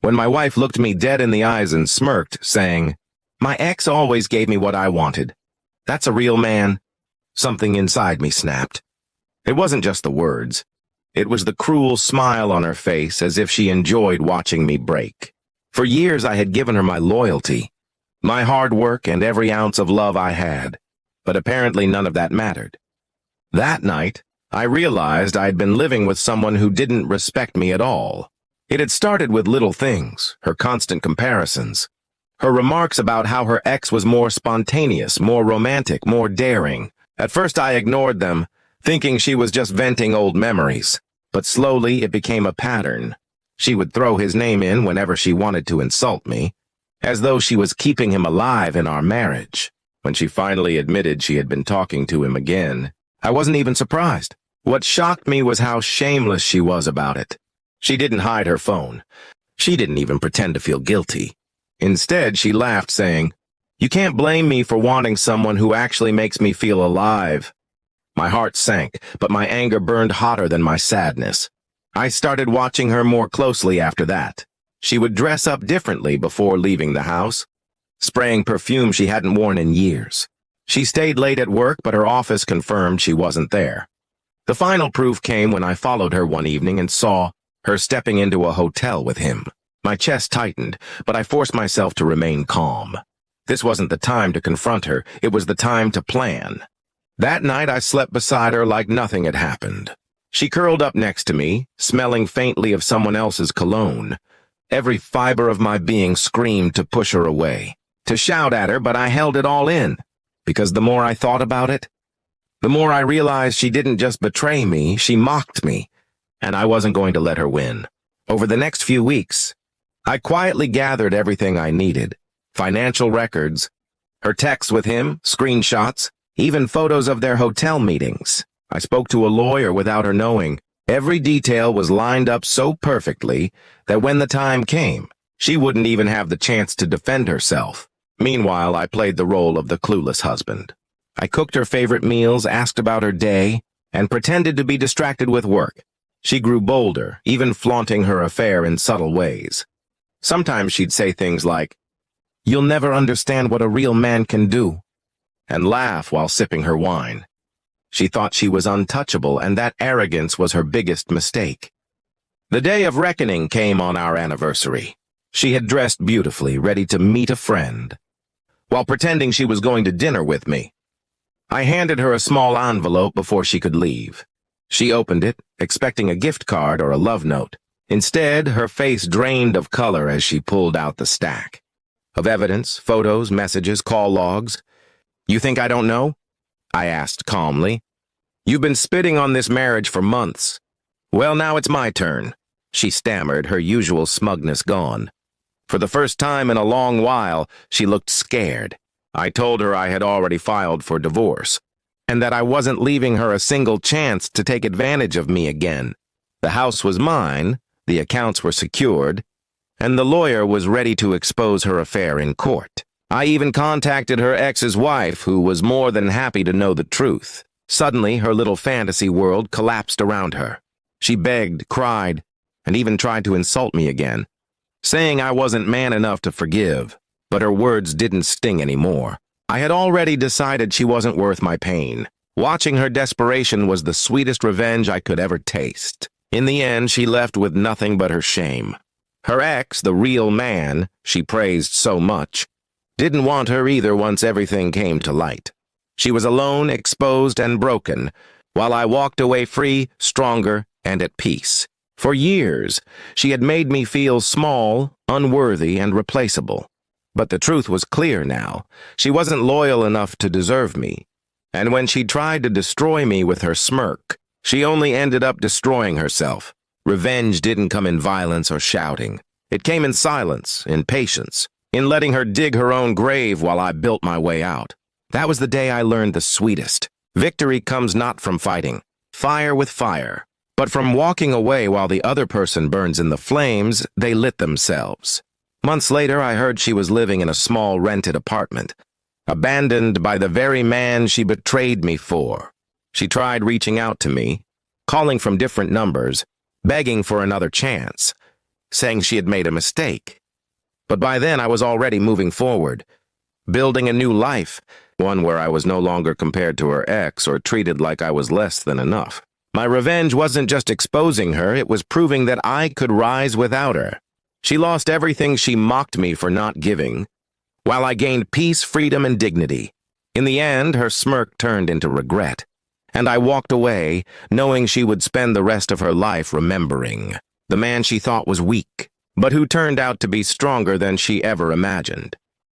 when my wife looked me dead in the eyes and smirked, saying, "My ex always gave me what I wanted. That's a real man." Something inside me snapped. It wasn't just the words. It was the cruel smile on her face, as if she enjoyed watching me break. For years I had given her my loyalty, my hard work, and every ounce of love I had, but apparently none of that mattered. That night, I realized I had been living with someone who didn't respect me at all. It had started with little things, her constant comparisons, her remarks about how her ex was more spontaneous, more romantic, more daring. At first I ignored them, thinking she was just venting old memories, but slowly it became a pattern. She would throw his name in whenever she wanted to insult me, as though she was keeping him alive in our marriage. When she finally admitted she had been talking to him again, I wasn't even surprised. What shocked me was how shameless she was about it. She didn't hide her phone. She didn't even pretend to feel guilty. Instead, she laughed, saying, "You can't blame me for wanting someone who actually makes me feel alive." My heart sank, but my anger burned hotter than my sadness. I started watching her more closely after that. She would dress up differently before leaving the house, spraying perfume she hadn't worn in years. She stayed late at work, but her office confirmed she wasn't there. The final proof came when I followed her one evening and saw her stepping into a hotel with him. My chest tightened, but I forced myself to remain calm. This wasn't the time to confront her, it was the time to plan. That night I slept beside her like nothing had happened. She curled up next to me, smelling faintly of someone else's cologne. Every fiber of my being screamed to push her away, to shout at her, but I held it all in, because the more I thought about it, the more I realized she didn't just betray me, she mocked me, and I wasn't going to let her win. Over the next few weeks, I quietly gathered everything I needed: financial records, her texts with him, screenshots, even photos of their hotel meetings. I spoke to a lawyer without her knowing. Every detail was lined up so perfectly that when the time came, she wouldn't even have the chance to defend herself. Meanwhile, I played the role of the clueless husband. I cooked her favorite meals, asked about her day, and pretended to be distracted with work. She grew bolder, even flaunting her affair in subtle ways. Sometimes she'd say things like, "You'll never understand what a real man can do," and laugh while sipping her wine. She thought she was untouchable, and that arrogance was her biggest mistake. The day of reckoning came on our anniversary. She had dressed beautifully, ready to meet a friend, while pretending she was going to dinner with me. I handed her a small envelope before she could leave. She opened it, expecting a gift card or a love note. Instead, her face drained of color as she pulled out the stack of evidence, photos, messages, call logs. "You think I don't know?" I asked calmly. "You've been spitting on this marriage for months. Well, now it's my turn," she stammered, her usual smugness gone. For the first time in a long while, she looked scared. I told her I had already filed for divorce, and that I wasn't leaving her a single chance to take advantage of me again. The house was mine, the accounts were secured, and the lawyer was ready to expose her affair in court. I even contacted her ex's wife, who was more than happy to know the truth. Suddenly, her little fantasy world collapsed around her. She begged, cried, and even tried to insult me again, saying I wasn't man enough to forgive. But her words didn't sting anymore. I had already decided she wasn't worth my pain. Watching her desperation was the sweetest revenge I could ever taste. In the end, she left with nothing but her shame. Her ex, the real man she praised so much, didn't want her either once everything came to light. She was alone, exposed, and broken, while I walked away free, stronger, and at peace. For years, she had made me feel small, unworthy, and replaceable. But the truth was clear now. She wasn't loyal enough to deserve me. And when she tried to destroy me with her smirk, she only ended up destroying herself. Revenge didn't come in violence or shouting. It came in silence, in patience, in letting her dig her own grave while I built my way out. That was the day I learned the sweetest. Victory comes not from fighting, fire with fire, but from walking away while the other person burns in the flames they lit themselves. Months later, I heard she was living in a small rented apartment, abandoned by the very man she betrayed me for. She tried reaching out to me, calling from different numbers, begging for another chance. saying she had made a mistake. But by then I was already moving forward, building a new life, one where I was no longer compared to her ex or treated like I was less than enough. My revenge wasn't just exposing her, it was proving that I could rise without her. She lost everything she mocked me for not giving, while I gained peace, freedom, and dignity. In the end, her smirk turned into regret, and I walked away, knowing she would spend the rest of her life remembering the man she thought was weak, but who turned out to be stronger than she ever imagined.